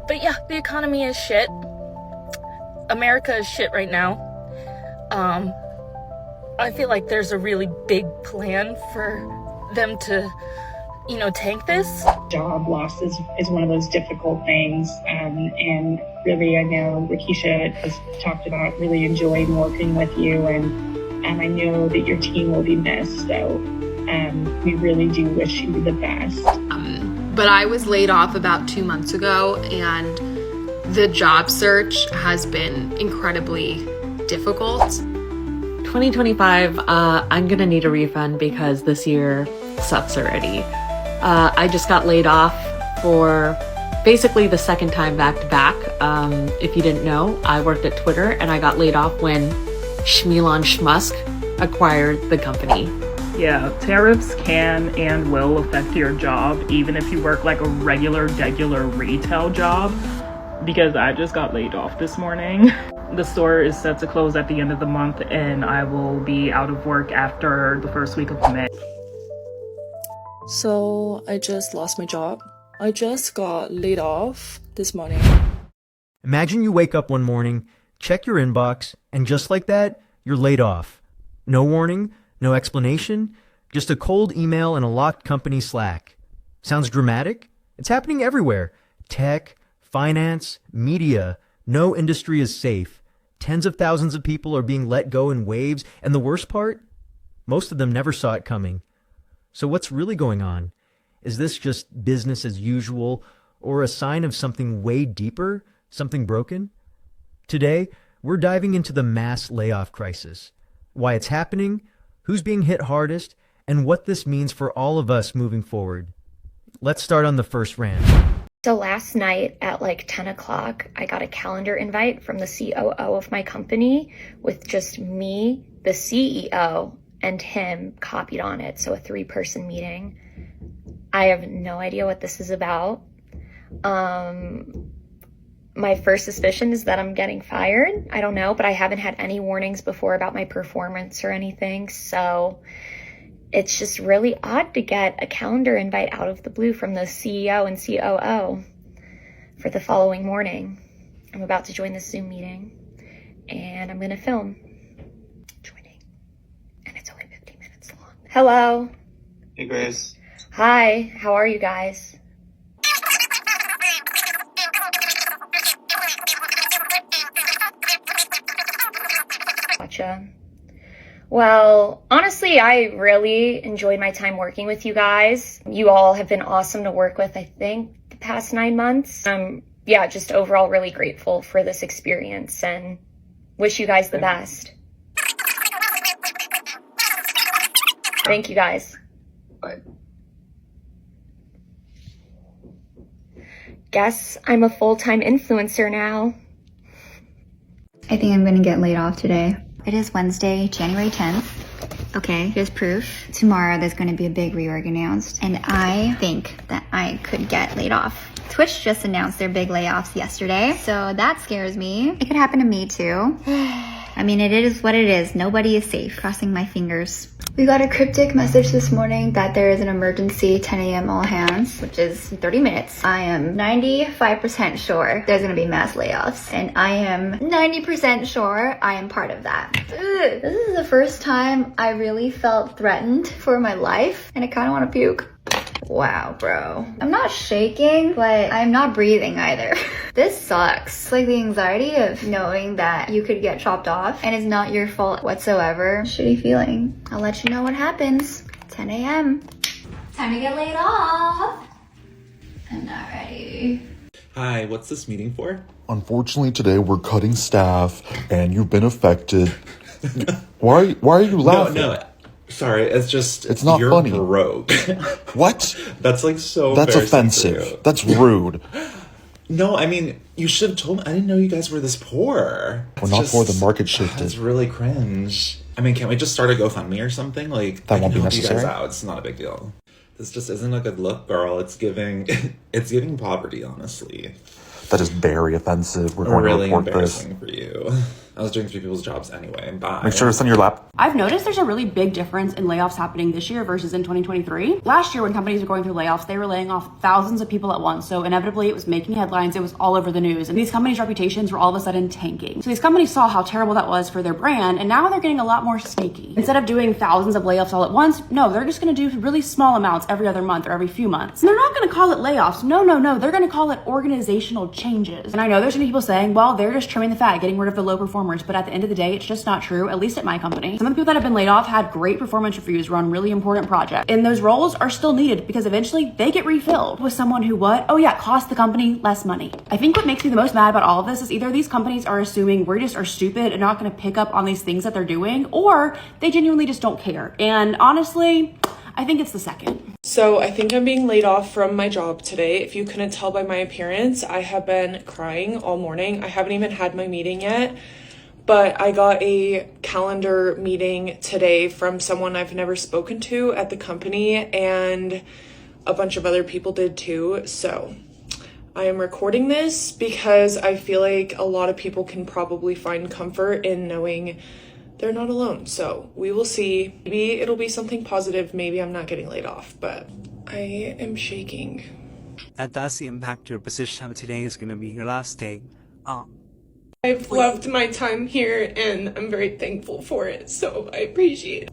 But yeah, the economy is shit. America is shit right now. I feel like there's a really big plan for them to, tank this. Job loss is one of those difficult things. And really, I know Rakisha has talked about really enjoying working with you, and I know that your team will be missed. So we really do wish you the best. But I was laid off about 2 months ago, and the job search has been incredibly difficult. 2025, I'm gonna need a refund because this year sucks already. I just got laid off for basically the second time back to back. If you didn't know, I worked at Twitter and I got laid off when Elon Musk acquired the company. Yeah, tariffs can and will affect your job, even if you work like a regular retail job, because I just got laid off this morning. The store is set to close at the end of the month, and I will be out of work after the first week of May. So I just lost my job. I just got laid off this morning. Imagine you wake up one morning, check your inbox, and just like that, you're laid off. No warning, no explanation, just a cold email and a locked company Slack. Sounds dramatic? It's happening everywhere. Tech, finance, media. No industry is safe. Tens of thousands of people are being let go in waves, and the worst part? Most of them never saw it coming. So what's really going on? Is this just business as usual, or a sign of something way deeper, something broken? Today, we're diving into the mass layoff crisis, why it's happening, who's being hit hardest, and what this means for all of us moving forward. Let's start on the first rant. So last night at like 10 o'clock, I got a calendar invite from the COO of my company with just me, the CEO, and him copied on it. So a 3-person meeting. I have no idea what this is about. My first suspicion is that I'm getting fired. I don't know, but I haven't had any warnings before about my performance or anything. So it's just really odd to get a calendar invite out of the blue from the CEO and COO for the following morning. I'm about to join this Zoom meeting and I'm gonna film joining. And it's only 15 minutes long. Hello. Hey, Grace. Hi, how are you guys? Gotcha. Well, honestly, I really enjoyed my time working with you guys. You all have been awesome to work with, I think, the past 9 months. Just overall really grateful for this experience and wish you guys the best. Thank you guys. Bye. Guess I'm a full-time influencer now. I think I'm gonna get laid off today. It is Wednesday, January 10th. Okay, here's proof. Tomorrow there's gonna be a big reorg announced, and I think that I could get laid off. Twitch just announced their big layoffs yesterday, so that scares me. It could happen to me too. I mean, it is what it is. Nobody is safe. Crossing my fingers. We got a cryptic message this morning that there is an emergency 10 a.m. all hands, which is in 30 minutes. I am 95% sure there's gonna be mass layoffs, and I am 90% sure I am part of that. Ugh. This is the first time I really felt threatened for my life, and I kinda wanna puke. Wow, bro. I'm not shaking, but I'm not breathing either. This sucks. It's like the anxiety of knowing that you could get chopped off and it's not your fault whatsoever. Shitty feeling. I'll let you know what happens. 10 a.m. Time to get laid off. I'm not ready. Hi, what's this meeting for? Unfortunately, today we're cutting staff and you've been affected. Why are you laughing? No. Sorry, it's not you're funny. Broke. What? That's like so That's embarrassing offensive. That's rude. No, I mean, you should have told me. I didn't know you guys were this poor. We're not poor, the market shifted. That's really cringe. I mean, can't we just start a GoFundMe or something? Like, that won't be help necessary. You guys out. It's not a big deal. This just isn't a good look, girl. It's giving poverty, honestly. That is very offensive. We're going really to report this. embarrassing for you. I was doing 3 people's jobs anyway. Bye. Make sure it's on your lap. I've noticed there's a really big difference in layoffs happening this year versus in 2023. Last year, when companies were going through layoffs, they were laying off thousands of people at once. So inevitably, it was making headlines. It was all over the news. And these companies' reputations were all of a sudden tanking. So these companies saw how terrible that was for their brand. And now they're getting a lot more sneaky. Instead of doing thousands of layoffs all at once, no, they're just going to do really small amounts every other month or every few months. And they're not going to call it layoffs. No. They're going to call it organizational changes. And I know there's going to be people saying, well, they're just trimming the fat, getting rid of the low performers. But at the end of the day, it's just not true, at least at my company. Some of the people that have been laid off had great performance reviews, run really important projects. And those roles are still needed because eventually they get refilled with someone who cost the company less money. I think what makes me the most mad about all of this is either these companies are assuming we just are stupid and not going to pick up on these things that they're doing, or they genuinely just don't care. And honestly, I think it's the second. So I think I'm being laid off from my job today. If you couldn't tell by my appearance, I have been crying all morning. I haven't even had my meeting yet, but I got a calendar meeting today from someone I've never spoken to at the company, and a bunch of other people did too. So I am recording this because I feel like a lot of people can probably find comfort in knowing they're not alone. So we will see. Maybe it'll be something positive. Maybe I'm not getting laid off, but I am shaking. That does impact your position. Today is going to be your last day. I've loved my time here and I'm very thankful for it. So I appreciate it.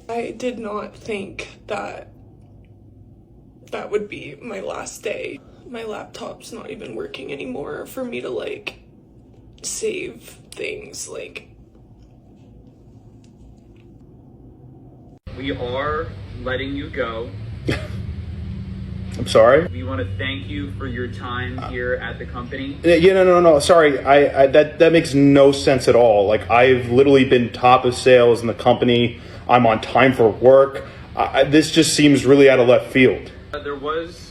I did not think that that would be my last day. My laptop's not even working anymore for me to save things. We are letting you go. I'm sorry? We want to thank you for your time here at the company. Yeah, no. Sorry, that makes no sense at all. I've literally been top of sales in the company. I'm on time for work. This just seems really out of left field. There was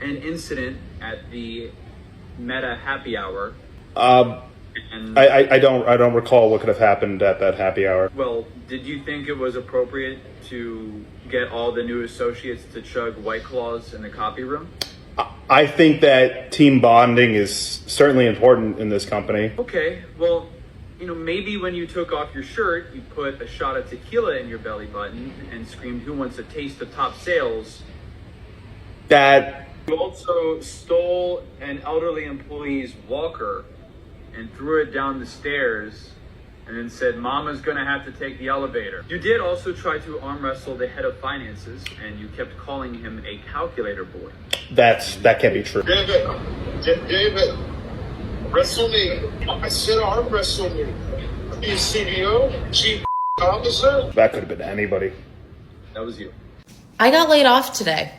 an incident at the Meta happy hour. And I don't recall what could have happened at that happy hour. Well, did you think it was appropriate to get all the new associates to chug White Claws in the copy room? I think that team bonding is certainly important in this company. Okay, well, maybe when you took off your shirt, you put a shot of tequila in your belly button and screamed, "Who wants a taste of top sales?" You also stole an elderly employee's walker and threw it down the stairs and then said, "Mama's gonna have to take the elevator." You did also try to arm wrestle the head of finances, and you kept calling him a calculator boy. That can't be true. David, wrestle me. I said arm wrestle me. Are you CEO? Chief officer? That could have been anybody. That was you. I got laid off today.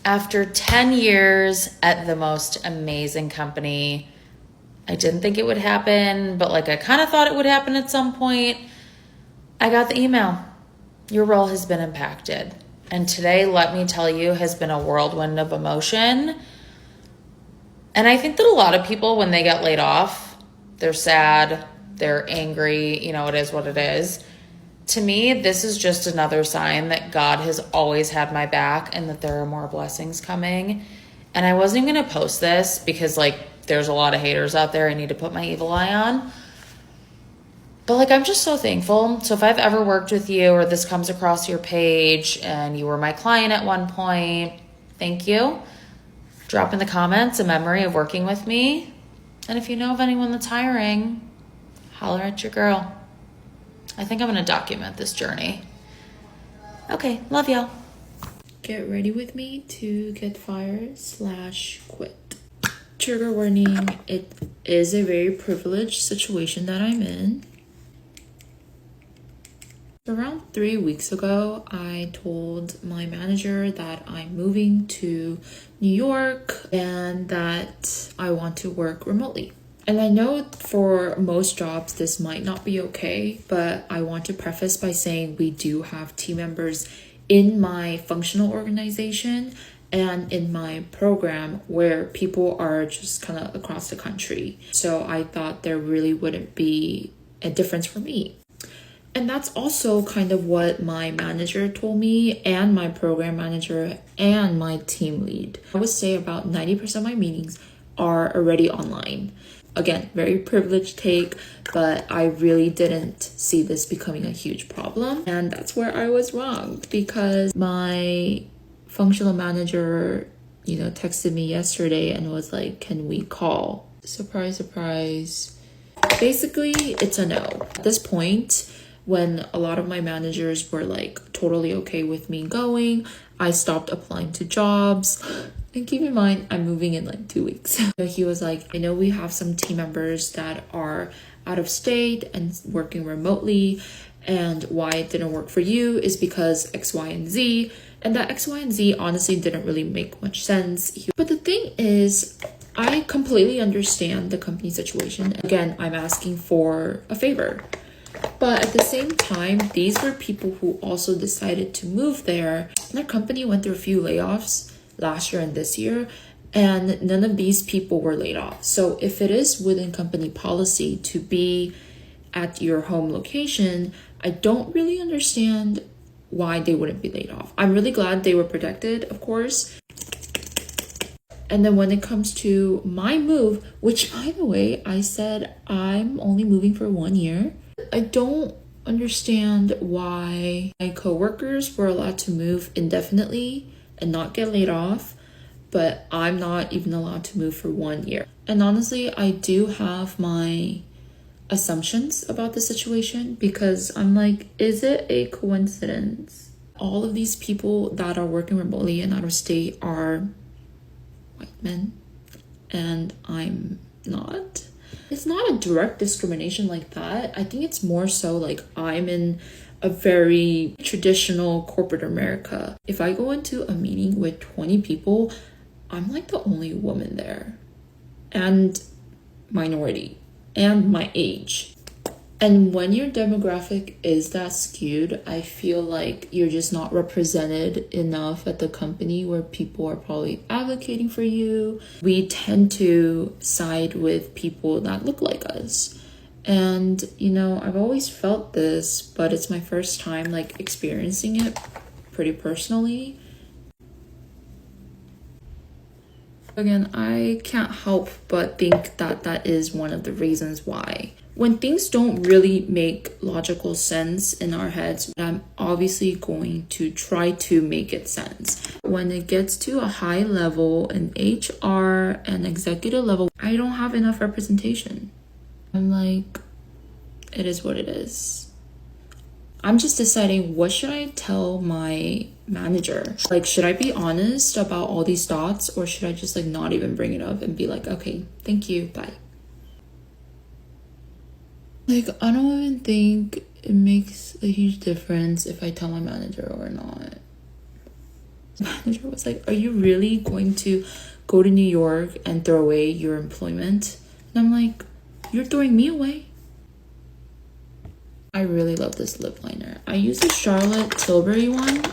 After 10 years at the most amazing company. I didn't think it would happen, but I kind of thought it would happen at some point. I got the email. Your role has been impacted. And today, let me tell you, has been a whirlwind of emotion. And I think that a lot of people, when they get laid off, they're sad, they're angry, it is what it is. To me, this is just another sign that God has always had my back and that there are more blessings coming. And I wasn't even going to post this because there's a lot of haters out there I need to put my evil eye on. But I'm just so thankful. So if I've ever worked with you or this comes across your page and you were my client at one point, thank you. Drop in the comments a memory of working with me. And if you know of anyone that's hiring, holler at your girl. I think I'm going to document this journey. Okay, love y'all. Get ready with me to get fired / quit. Trigger warning, it is a very privileged situation that I'm in. Around 3 weeks ago, I told my manager that I'm moving to New York and that I want to work remotely. And I know for most jobs this might not be okay, but I want to preface by saying we do have team members in my functional organization and in my program where people are just kind of across the country. So I thought there really wouldn't be a difference for me. And that's also kind of what my manager told me, and my program manager and my team lead. I would say about 90% of my meetings are already online. Again, very privileged take, but I really didn't see this becoming a huge problem. And that's where I was wrong, because my functional manager, texted me yesterday and was like, can we call? Surprise, surprise. Basically, it's a no. At this point, when a lot of my managers were like totally okay with me going, I stopped applying to jobs. And keep in mind, I'm moving in like 2 weeks. So he was like, I know we have some team members that are out of state and working remotely, and why it didn't work for you is because X, Y, and Z. And that X, Y, and Z honestly didn't really make much sense. But the thing is, I completely understand the company situation. Again, I'm asking for a favor. But at the same time, these were people who also decided to move there. Their company went through a few layoffs last year and this year, and none of these people were laid off. So if it is within company policy to be at your home location, I don't really understand why they wouldn't be laid off. I'm really glad they were protected, of course. And then when it comes to my move, which by the way, I said I'm only moving for 1 year. I don't understand why my coworkers were allowed to move indefinitely and not get laid off, but I'm not even allowed to move for 1 year. And honestly, I do have my assumptions about the situation, because I'm like, is it a coincidence? All of these people that are working remotely and out of state are white men, and I'm not. It's not a direct discrimination like that. I think it's more so like I'm in a very traditional corporate America. If I go into a meeting with 20 people, I'm like the only woman there, and minority, and my age. And when your demographic is that skewed, I feel like you're just not represented enough at the company where people are probably advocating for you. We tend to side with people that look like us. And, I've always felt this, but it's my first time like experiencing it pretty personally. Again, I can't help but think that that is one of the reasons why. When things don't really make logical sense in our heads, I'm obviously going to try to make it sense. When it gets to a high level in HR and executive level, I don't have enough representation. I'm like, it is what it is. I'm just deciding, what should I tell my manager? Like, should I be honest about all these thoughts, or should I just like not even bring it up and be like, okay, thank you, bye. Like, I don't even think it makes a huge difference if I tell my manager or not. The manager was like, are you really going to go to New York and throw away your employment? And I'm like, you're throwing me away. I really love this lip liner. I use the Charlotte Tilbury one,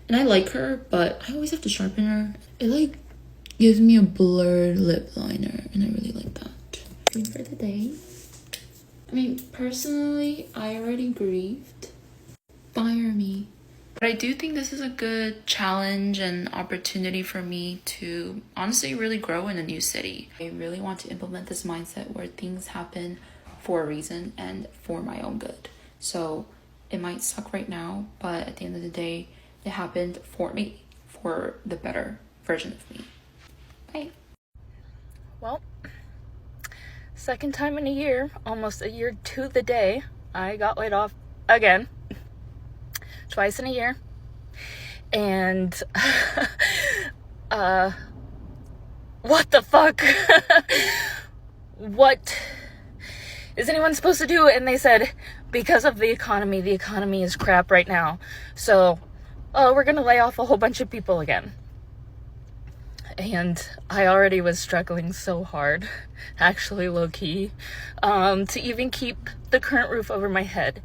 and I like her, but I always have to sharpen her. It like gives me a blurred lip liner, and I really like that. Dream for the day. I mean, personally, I already grieved. Fire me. But I do think this is a good challenge and opportunity for me to honestly really grow in a new city. I really want to implement this mindset where things happen for a reason and for my own good. So it might suck right now, but at the end of the day, it happened for me, for the better version of me. Bye. Well, second time in a year, almost a year to the day, I got laid off again. Twice in a year. And what the fuck? What is anyone supposed to do? And they said, because of the economy is crap right now. So, we're gonna lay off a whole bunch of people again. And I already was struggling so hard, actually low-key, to even keep the current roof over my head.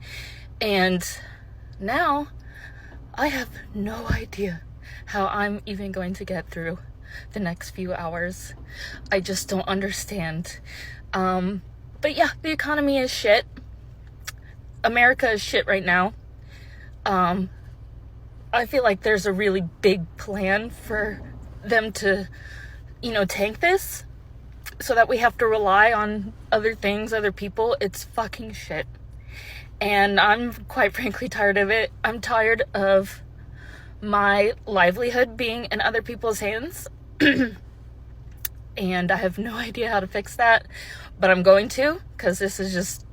And now I have no idea how I'm even going to get through the next few hours. I just don't understand. But yeah, the economy is shit. America is shit right now. I feel like there's a really big plan for them to, tank this so that we have to rely on other things, other people. It's fucking shit. And I'm quite frankly tired of it. I'm tired of my livelihood being in other people's hands. And I have no idea how to fix that, but I'm going to, because this is just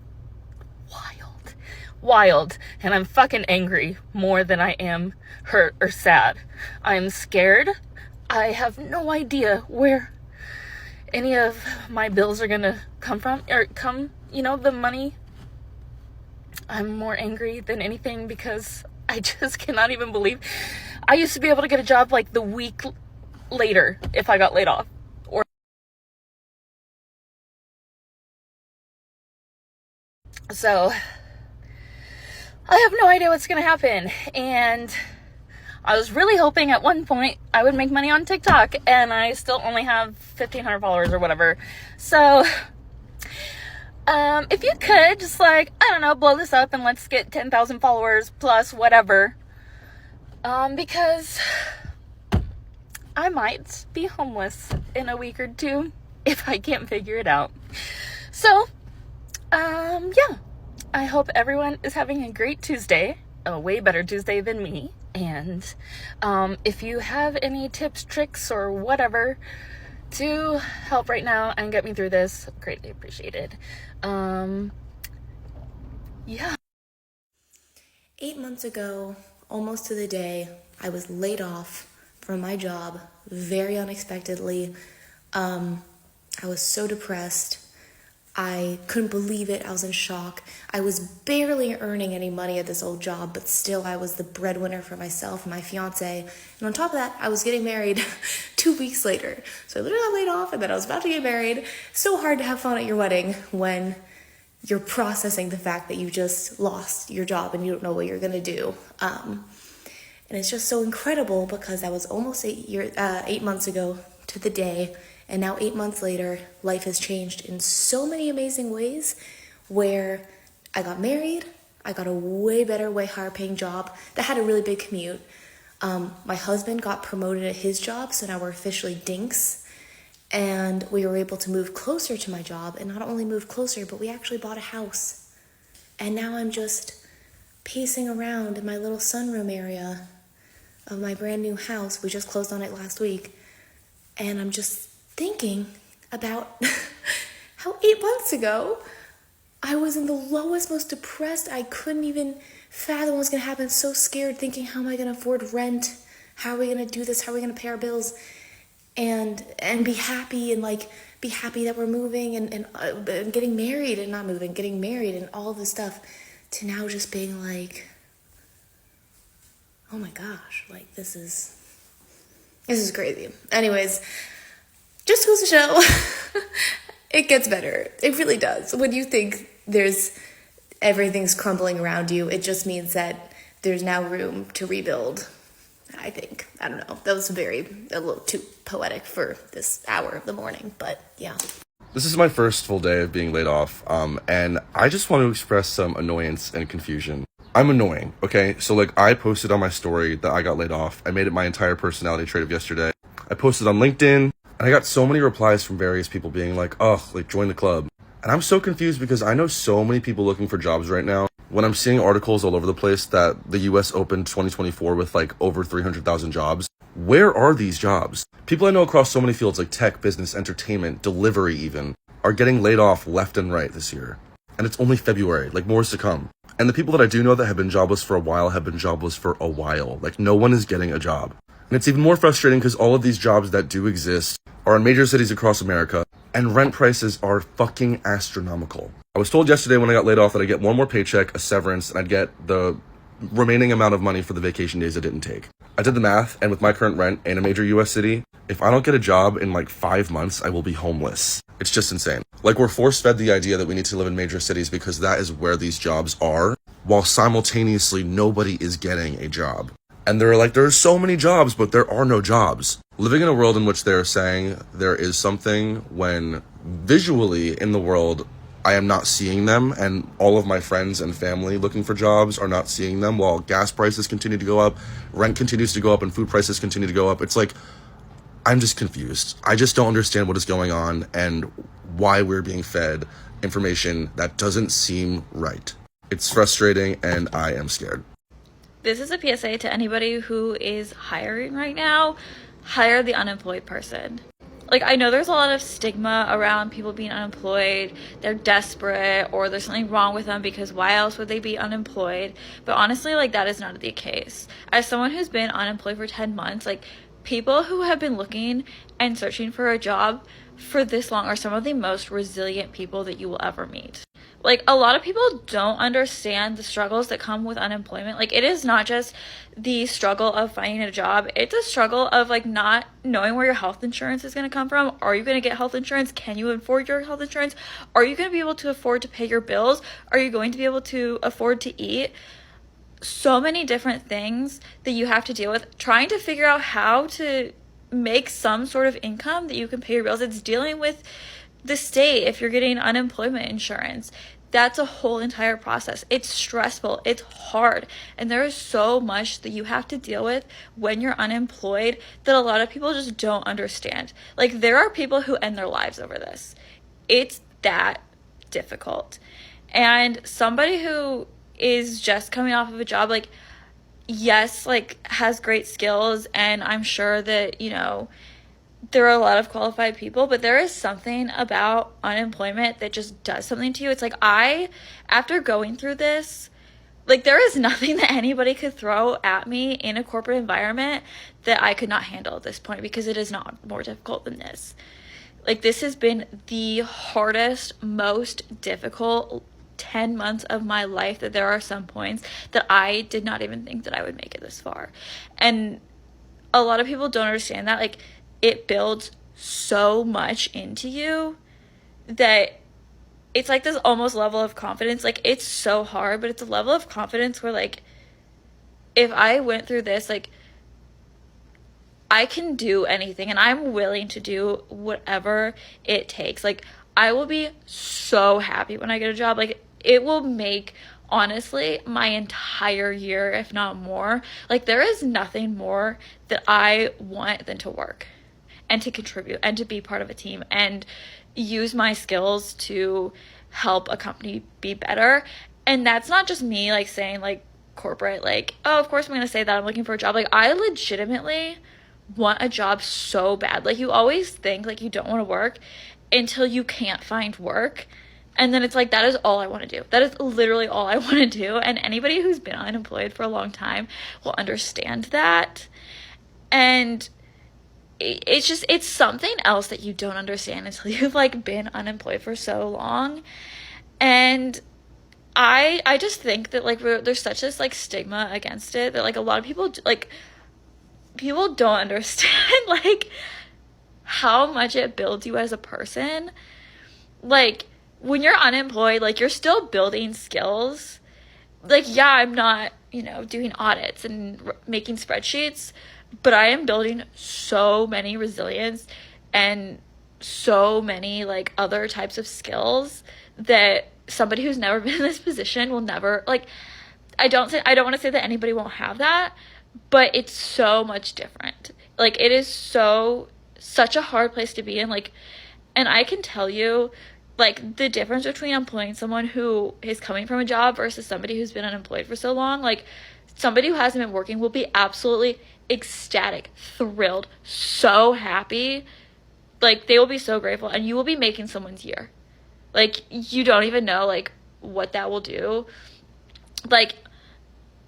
wild. And I'm fucking angry more than I am hurt or sad. I'm scared. I have no idea where any of my bills are gonna come from, the money. I'm more angry than anything because I just cannot even believe I used to be able to get a job like the week later if I got laid off. So I have no idea what's gonna happen, and I was really hoping at one point I would make money on TikTok, and I still only have 1,500 followers or whatever. So if you could just blow this up and let's get 10,000 followers plus whatever, because I might be homeless in a week or two if I can't figure it out. So yeah, I hope everyone is having a great Tuesday, a way better Tuesday than me. And if you have any tips, tricks, or whatever to help right now and get me through this, greatly appreciated. Yeah. 8 months ago, almost to the day, I was laid off from my job very unexpectedly. I was so depressed. I couldn't believe it. I was in shock. I was barely earning any money at this old job, but still I was the breadwinner for myself and my fiance. And on top of that, I was getting married 2 weeks later. So I literally got laid off and then I was about to get married. So hard to have fun at your wedding when you're processing the fact that you just lost your job and you don't know what you're going to do. And it's just so incredible because that was almost 8 months ago to the day. And now 8 months later, life has changed in so many amazing ways where I got married, I got a way better, way higher paying job that had a really big commute. My husband got promoted at his job, so now we're officially dinks. And we were able to move closer to my job, and not only move closer, but we actually bought a house. And now I'm just pacing around in my little sunroom area of my brand new house. We just closed on it last week. And I'm just thinking about how 8 months ago I was in the lowest, most depressed. I couldn't even fathom what was going to happen. So scared, thinking, how am I going to afford rent? How are we going to do this? How are we going to pay our bills? And be happy and be happy that we're moving and getting married and not moving, getting married and all this stuff, to now just being like, oh my gosh, this is crazy. Anyways, just goes to show it gets better. It really does. When you think everything's crumbling around you, it just means that there's now room to rebuild. I think. I don't know. That was a little too poetic for this hour of the morning, but yeah. This is my first full day of being laid off, and I just want to express some annoyance and confusion. I'm annoying, okay? So, I posted on my story that I got laid off. I made it my entire personality trait of yesterday. I posted on LinkedIn, and I got so many replies from various people being like, join the club. And I'm so confused because I know so many people looking for jobs right now. When I'm seeing articles all over the place that the US opened 2024 with over 300,000 jobs, where are these jobs? People I know across so many fields like tech, business, entertainment, delivery even, are getting laid off left and right this year. And it's only February, more is to come. And the people that I do know that have been jobless for a while have been jobless for a while. No one is getting a job. And it's even more frustrating because all of these jobs that do exist are in major cities across America, and rent prices are fucking astronomical. I was told yesterday when I got laid off that I'd get one more paycheck, a severance, and I'd get the remaining amount of money for the vacation days I didn't take. I did the math, and with my current rent in a major US city, if I don't get a job in 5 months, I will be homeless. It's just insane. We're force-fed the idea that we need to live in major cities because that is where these jobs are, while simultaneously nobody is getting a job. And they're there are so many jobs, but there are no jobs. Living in a world in which they're saying there is something when visually in the world, I am not seeing them, and all of my friends and family looking for jobs are not seeing them, while gas prices continue to go up, rent continues to go up, and food prices continue to go up. It's like, I'm just confused. I just don't understand what is going on and why we're being fed information that doesn't seem right. It's frustrating, and I am scared. This is a PSA to anybody who is hiring right now. Hire the unemployed person. Like, I know there's a lot of stigma around people being unemployed. They're desperate, or there's something wrong with them because why else would they be unemployed? But honestly, like, that is not the case. As someone who's been unemployed for 10 months, like, people who have been looking and searching for a job for this long are some of the most resilient people that you will ever meet. Like, a lot of people don't understand the struggles that come with unemployment. Like, it is not just the struggle of finding a job. It's a struggle of, like, not knowing where your health insurance is going to come from. Are you going to get health insurance? Can you afford your health insurance? Are you going to be able to afford to pay your bills? Are you going to be able to afford to eat? So many different things that you have to deal with. Trying to figure out how to make some sort of income that you can pay your bills. It's dealing with the state if you're getting unemployment insurance. That's a whole entire process. It's stressful, it's hard, and there is so much that you have to deal with when you're unemployed that a lot of people just don't understand. Like, there are people who end their lives over this. It's that difficult. And somebody who is just coming off of a job, like, yes, like, has great skills, and I'm sure that, you know, there are a lot of qualified people, but there is something about unemployment that just does something to you. It's like, after going through this, like, there is nothing that anybody could throw at me in a corporate environment that I could not handle at this point, because it is not more difficult than this. Like, this has been the hardest, most difficult 10 months of my life, that there are some points that I did not even think that I would make it this far. And a lot of people don't understand that. Like, it builds so much into you that it's like this almost level of confidence. Like, it's so hard, but it's a level of confidence where, like, if I went through this, like, I can do anything, and I'm willing to do whatever it takes. Like, I will be so happy when I get a job. Like, it will make, honestly, my entire year, if not more. Like, there is nothing more that I want than to work and to contribute and to be part of a team and use my skills to help a company be better. And that's not just me, like, saying, like, corporate, like, oh, of course I'm going to say that I'm looking for a job. Like, I legitimately want a job so bad. Like, you always think, like, you don't want to work until you can't find work. And then it's like, that is all I want to do. That is literally all I want to do. And anybody who's been unemployed for a long time will understand that. And it's something else that you don't understand until you've, like, been unemployed for so long. And I just think that, like, there's such this, like, stigma against it that, like, a lot of people, like, people don't understand, like, how much it builds you as a person. Like, when you're unemployed, like, you're still building skills. Like, yeah, I'm not, you know, doing audits and making spreadsheets, but I am building so many resilience and so many, like, other types of skills that somebody who's never been in this position will never, like, I don't want to say that anybody won't have that, but it's so much different. Like, it is such a hard place to be in. Like, and I can tell you, like, the difference between employing someone who is coming from a job versus somebody who's been unemployed for so long. Like, somebody who hasn't been working will be absolutely ecstatic, thrilled, so happy. Like, they will be so grateful, and you will be making someone's year. Like, you don't even know, like, what that will do. Like,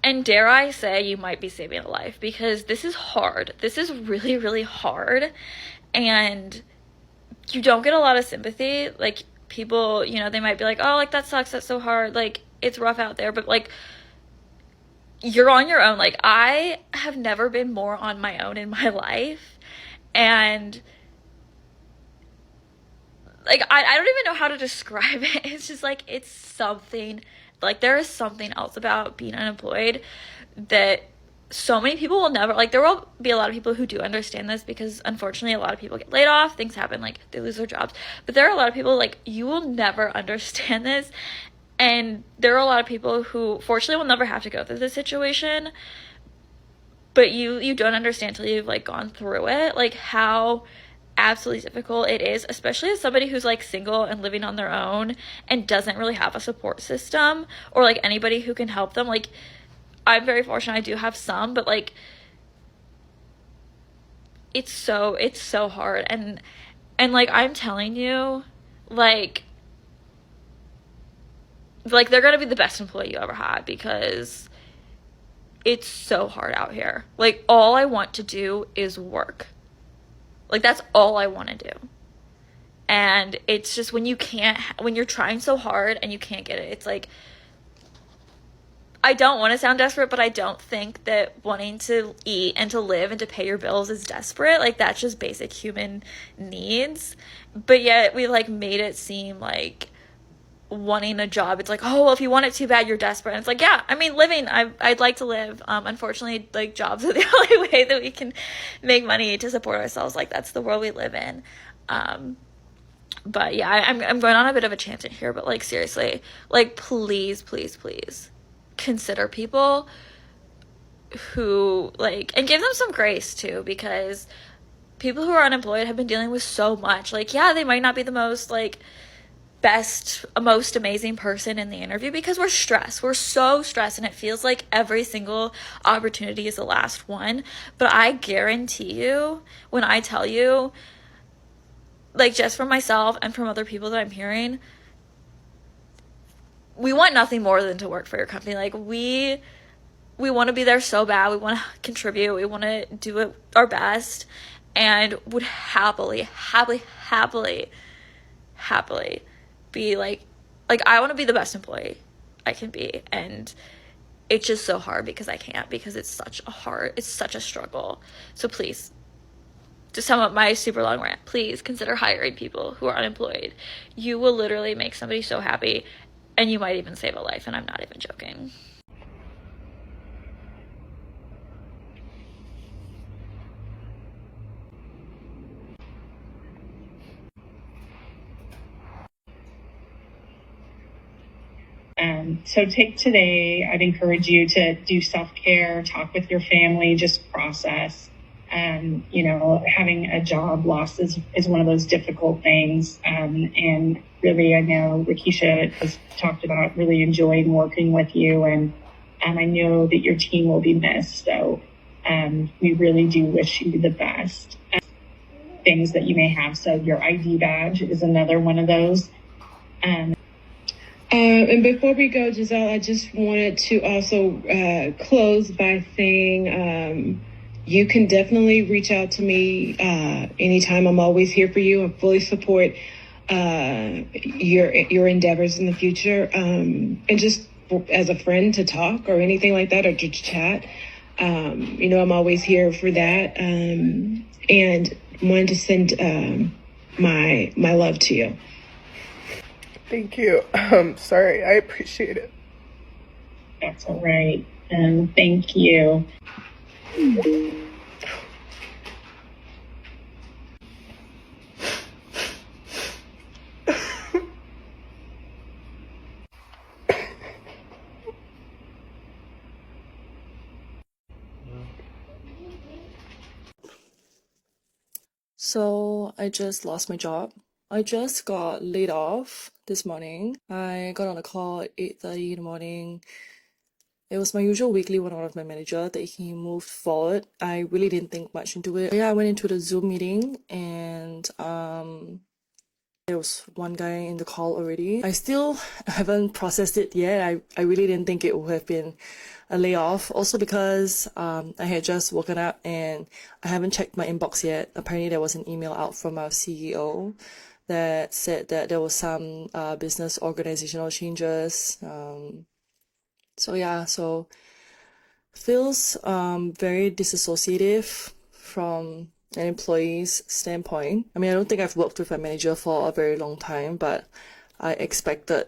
and dare I say, you might be saving a life, because this is hard. This is really, really hard, and you don't get a lot of sympathy. Like, people, you know, they might be like, oh, like, that sucks, that's so hard, like, it's rough out there, but, like, you're on your own. Like, I have never been more on my own in my life, and, like, I don't even know how to describe it. It's just, like, it's something, like, there is something else about being unemployed that so many people will never, like, there will be a lot of people who do understand this, because unfortunately a lot of people get laid off, things happen, like they lose their jobs, but there are a lot of people, like, you will never understand this, and there are a lot of people who fortunately will never have to go through this situation, but you don't understand till you've, like, gone through it, like, how absolutely difficult it is, especially as somebody who's, like, single and living on their own and doesn't really have a support system or, like, anybody who can help them. Like, I'm very fortunate, I do have some, but, like, it's so hard, and like, I'm telling you, like they're gonna be the best employee you ever had, because it's so hard out here. Like, all I want to do is work. Like, that's all I want to do. And it's just when you're trying so hard and you can't get it, it's like, I don't want to sound desperate, but I don't think that wanting to eat and to live and to pay your bills is desperate. Like, that's just basic human needs. But yet we, like, made it seem like wanting a job, it's like, oh, well, if you want it too bad, you're desperate. And it's like, yeah, I mean, I'd like to live. Unfortunately, like, jobs are the only way that we can make money to support ourselves. Like, that's the world we live in. But yeah, I'm going on a bit of a tangent here, but, like, seriously, like, please consider people who, like, and give them some grace too, because people who are unemployed have been dealing with so much. Like, yeah, they might not be the most, like, most amazing person in the interview, because we're stressed. We're so stressed, and it feels like every single opportunity is the last one. But I guarantee you, when I tell you, like, just from myself and from other people that I'm hearing, we want nothing more than to work for your company. Like, we want to be there so bad. We want to contribute. We want to do it our best, and would happily be like I want to be the best employee I can be. And it's just so hard because I can't, because it's such a struggle. So please, to sum up my super long rant, please consider hiring people who are unemployed. You will literally make somebody so happy, and you might even save a life, and I'm not even joking. So take today. I'd encourage you to do self-care, talk with your family, just process. Having a job loss is one of those difficult things. And really, I know Rakisha has talked about really enjoying working with you, and I know that your team will be missed. So we really do wish you the best. Things that you may have. So your ID badge is another one of those. And before we go, Giselle, I just wanted to also close by saying you can definitely reach out to me anytime. I'm always here for you. I fully support your endeavors in the future. And just as a friend to talk or anything like that, or to chat, I'm always here for that. And wanted to send my love to you. Thank you. Sorry, I appreciate it. That's all right. Thank you. So I just lost my job. I just got laid off this morning. I got on a call at 8:30 in the morning. It was my usual weekly one-on-one with my manager that he moved forward. I really didn't think much into it. Yeah, I went into the Zoom meeting, and there was one guy in the call already. I still haven't processed it yet. I really didn't think it would have been a layoff. Also because I had just woken up and I haven't checked my inbox yet. Apparently there was an email out from our CEO that said that there was some business organizational changes. So feels very disassociative from an employee's standpoint. I mean, I don't think I've worked with a manager for a very long time, but I expected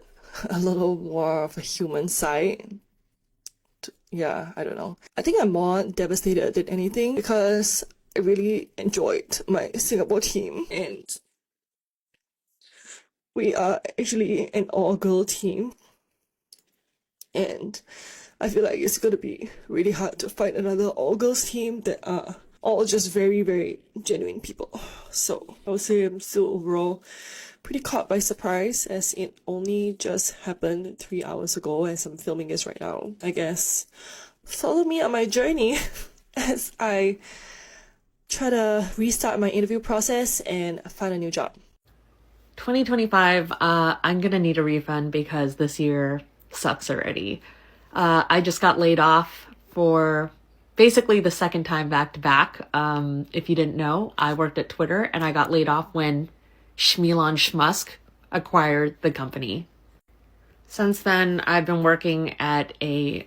a little more of a human side, yeah, I don't know. I think I'm more devastated than anything because I really enjoyed my Singapore team, and we are actually an all-girl team, and I feel like it's gonna be really hard to find another all-girls team that are all just very, very genuine people. So I would say I'm still overall pretty caught by surprise, as it only just happened 3 hours ago as I'm filming this right now. I guess follow me on my journey as I try to restart my interview process and find a new job. 2025, I'm gonna need a refund because this year sucks already. I just got laid off for basically the second time back to back. If you didn't know, I worked at Twitter and I got laid off when Elon Musk acquired the company. Since then, I've been working at a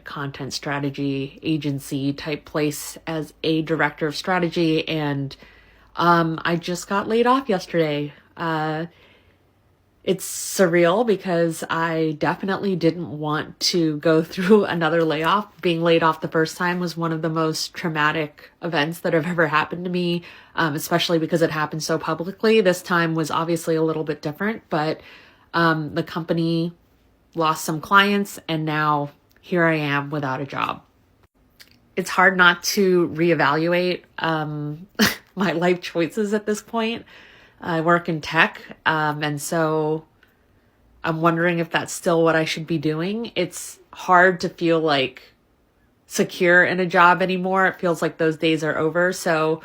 content strategy agency type place as a director of strategy, and I just got laid off yesterday. It's surreal because I definitely didn't want to go through another layoff. Being laid off the first time was one of the most traumatic events that have ever happened to me, especially because it happened so publicly. This time was obviously a little bit different, but the company lost some clients and now here I am without a job. It's hard not to reevaluate my life choices at this point. I work in tech, and so I'm wondering if that's still what I should be doing. It's hard to feel like secure in a job anymore. It feels like those days are over. So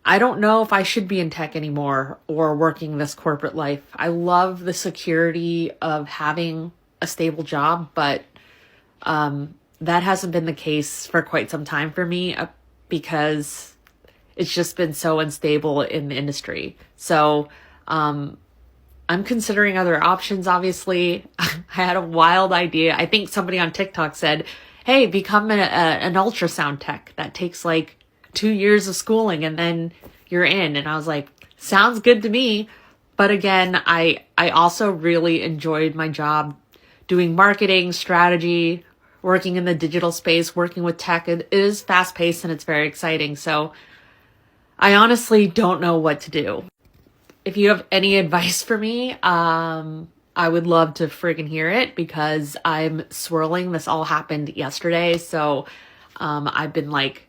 I don't know if I should be in tech anymore or working this corporate life. I love the security of having a stable job, but that hasn't been the case for quite some time for me because it's just been so unstable in the industry. So I'm considering other options, obviously. I had a wild idea. I think somebody on TikTok said, hey, become an ultrasound tech. That takes like 2 years of schooling and then you're in. And I was like, sounds good to me. But again, I also really enjoyed my job doing marketing, strategy, working in the digital space, working with tech. It is fast paced and it's very exciting. So I honestly don't know what to do. If you have any advice for me, I would love to friggin' hear it because I'm swirling. This all happened yesterday. So I've been like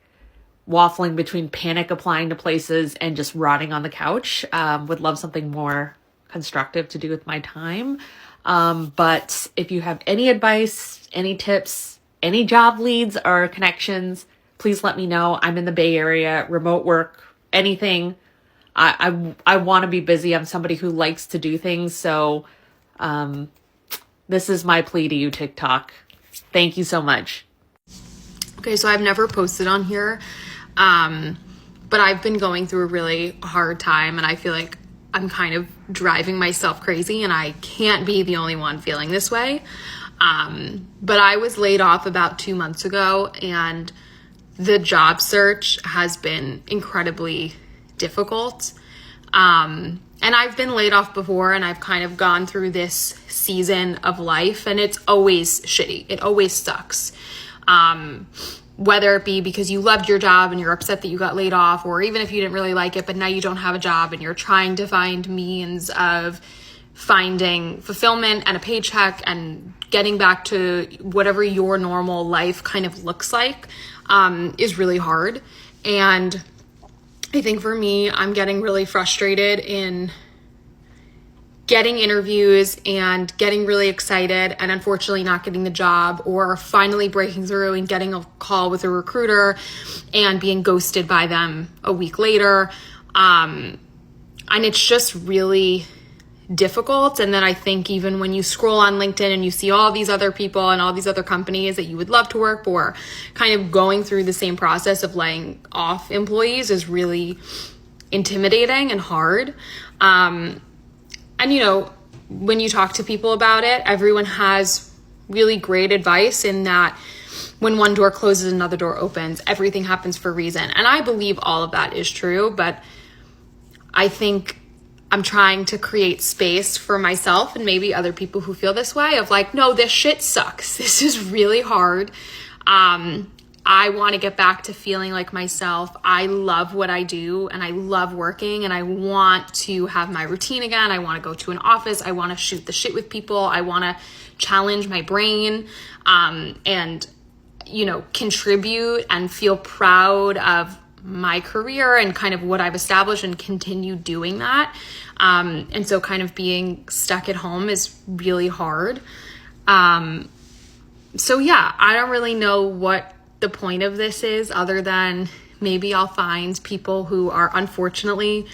waffling between panic applying to places and just rotting on the couch. Would love something more constructive to do with my time. But if you have any advice, any tips, any job leads or connections, please let me know. I'm in the Bay Area, remote work, anything. I want to be busy. I'm somebody who likes to do things. So this is my plea to you, TikTok. Thank you so much. Okay, so I've never posted on here, but I've been going through a really hard time and I feel like I'm kind of driving myself crazy and I can't be the only one feeling this way. But I was laid off about 2 months ago and the job search has been incredibly difficult. And I've been laid off before and I've kind of gone through this season of life and it's always shitty. It always sucks. Whether it be because you loved your job and you're upset that you got laid off, or even if you didn't really like it, but now you don't have a job and you're trying to find means of finding fulfillment and a paycheck and getting back to whatever your normal life kind of looks like, is really hard. And I think for me, I'm getting really frustrated in getting interviews and getting really excited and unfortunately not getting the job, or finally breaking through and getting a call with a recruiter and being ghosted by them a week later. And it's just really difficult. And then I think even when you scroll on LinkedIn and you see all these other people and all these other companies that you would love to work for kind of going through the same process of laying off employees is really intimidating and hard. And, you know, when you talk to people about it, everyone has really great advice in that when one door closes, another door opens. Everything happens for a reason. And I believe all of that is true, but I think I'm trying to create space for myself and maybe other people who feel this way of like, no, this shit sucks. This is really hard. I want to get back to feeling like myself. I love what I do and I love working and I want to have my routine again. I want to go to an office. I want to shoot the shit with people. I want to challenge my brain, and, you know, contribute and feel proud of my career and kind of what I've established and continue doing that. And so kind of being stuck at home is really hard. So yeah, I don't really know what the point of this is other than maybe I'll find people who are unfortunately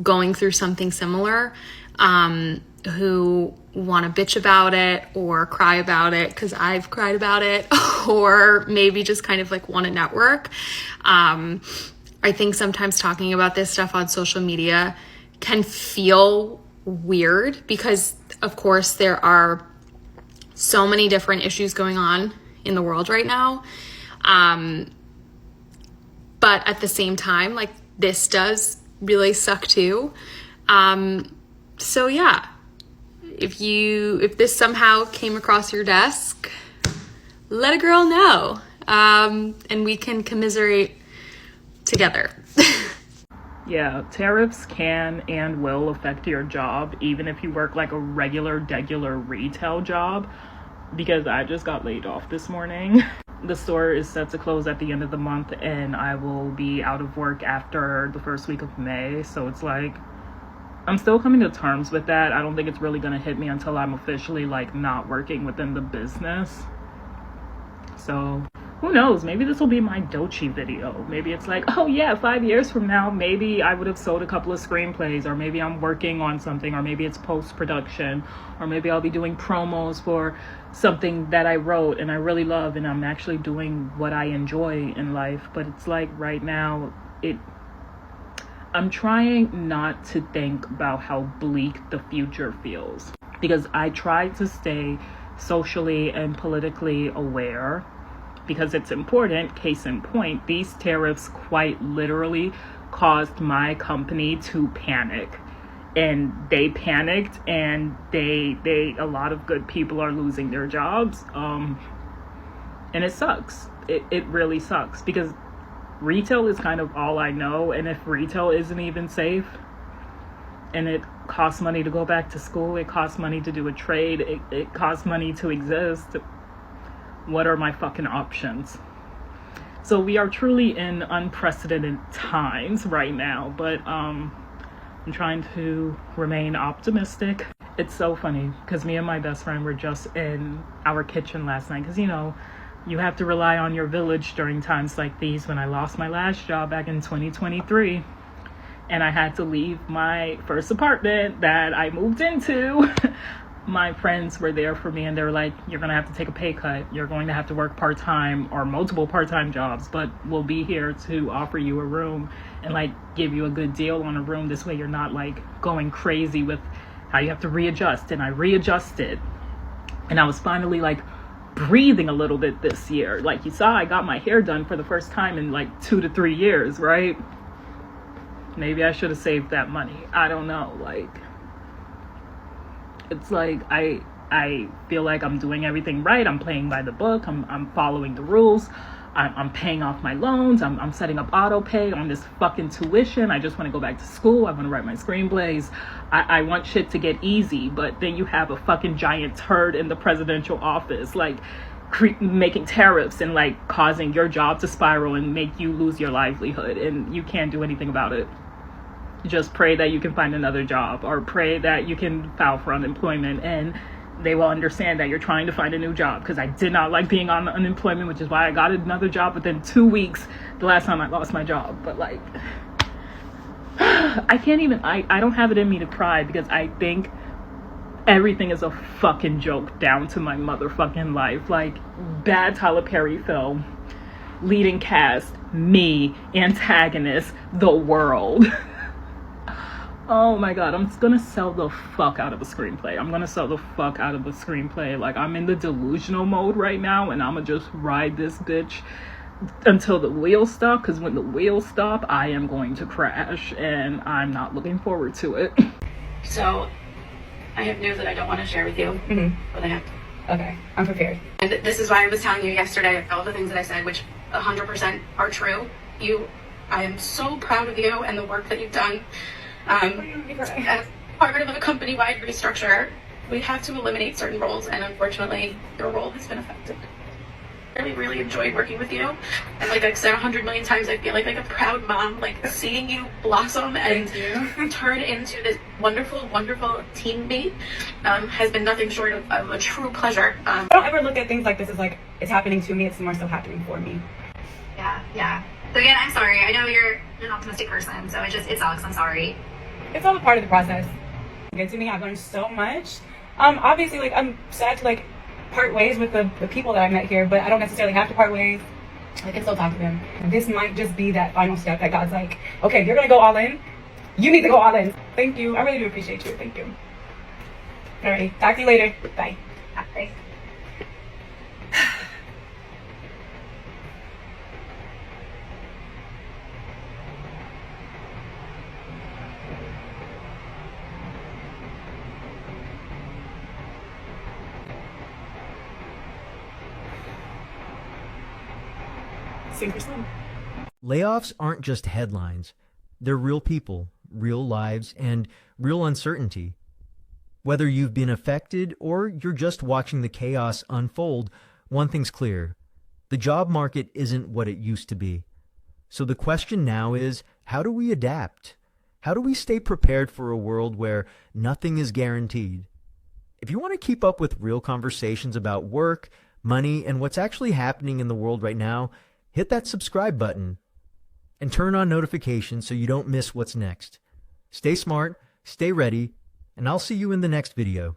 going through something similar, who want to bitch about it or cry about it because I've cried about it, or maybe just kind of like want to network. I think sometimes talking about this stuff on social media can feel weird because, of course, there are so many different issues going on in the world right now. But at the same time, like, this does really suck too. So yeah, if this somehow came across your desk, let a girl know, and we can commiserate together. Yeah, tariffs can and will affect your job, even if you work like a regular retail job, because I just got laid off this morning. The store is set to close at the end of the month and I will be out of work after the first week of May. So it's like, I'm still coming to terms with that. I don't think it's really going to hit me until I'm officially like not working within the business. So who knows? Maybe this will be my Dochi video. Maybe it's like, oh yeah, 5 years from now, maybe I would have sold a couple of screenplays, or maybe I'm working on something, or maybe it's post-production, or maybe I'll be doing promos for something that I wrote and I really love and I'm actually doing what I enjoy in life. But it's like right now, I'm trying not to think about how bleak the future feels, because I try to stay socially and politically aware because it's important. Case in point, these tariffs quite literally caused my company to panic, and they panicked, and they a lot of good people are losing their jobs, and it sucks. It really sucks because retail is kind of all I know, and if retail isn't even safe, and it costs money to go back to school, it costs money to do a trade, it costs money to exist, what are my fucking options? So we are truly in unprecedented times right now, but I'm trying to remain optimistic. It's so funny because me and my best friend were just in our kitchen last night, because, you know, you have to rely on your village during times like these. When I lost my last job back in 2023 and I had to leave my first apartment that I moved into, my friends were there for me and they were like, you're gonna have to take a pay cut, you're going to have to work part-time or multiple part-time jobs, but we'll be here to offer you a room and like give you a good deal on a room. This way you're not like going crazy with how you have to readjust. And I readjusted and I was finally like breathing a little bit this year. Like you saw, I got my hair done for the first time in like 2 to 3 years, right? Maybe I should have saved that money. I don't know. Like, it's like I feel like I'm doing everything right. I'm playing by the book. I'm following the rules. I'm paying off my loans. I'm setting up auto pay on this fucking tuition. I just want to go back to school. I want to write my screenplays. I want shit to get easy. But then you have a fucking giant turd in the presidential office, like making tariffs and like causing your job to spiral and make you lose your livelihood, and you can't do anything about it. Just pray that you can find another job, or pray that you can file for unemployment and they will understand that you're trying to find a new job. Because I did not like being on unemployment, which is why I got another job within 2 weeks the last time I lost my job. But like, I can't even, I don't have it in me to cry because I think everything is a fucking joke down to my motherfucking life. Like, bad Tyler Perry film, leading cast, me, antagonist, the world. Oh my god, I'm gonna sell the fuck out of a screenplay. Like, I'm in the delusional mode right now, and I'ma just ride this bitch until the wheels stop, because when the wheels stop, I am going to crash, and I'm not looking forward to it. So, I have news that I don't want to share with you, but I have to. Okay, I'm prepared. And this is why I was telling you yesterday all the things that I said, which 100% are true. I am so proud of you and the work that you've done. As part of a company-wide restructure, we have to eliminate certain roles, and unfortunately, your role has been affected. I really enjoyed working with you, and like I've said 100 million times, I feel like a proud mom, like seeing you blossom and turn into this wonderful teammate has been nothing short of a true pleasure. I don't ever look at things like this as like it's happening to me, it's more so happening for me. Yeah. So again, I'm sorry. I know you're an optimistic person, so it sucks. I'm sorry. It's all a part of the process. Good to me. I've learned so much. Obviously, like I'm sad to like part ways with the people that I met here, but I don't necessarily have to part ways. I can still talk to them. And this might just be that final step that God's like, okay, you're gonna go all in. You need to go all in. Thank you. I really do appreciate you. Thank you. All right. Talk to you later. Bye. Bye. Layoffs aren't just headlines. They're real people, real lives, and real uncertainty. Whether you've been affected or you're just watching the chaos unfold, one thing's clear. The job market isn't what it used to be. So the question now is, how do we adapt? How do we stay prepared for a world where nothing is guaranteed? If you want to keep up with real conversations about work, money, and what's actually happening in the world right now, hit that subscribe button and turn on notifications so you don't miss what's next. Stay smart, stay ready, and I'll see you in the next video.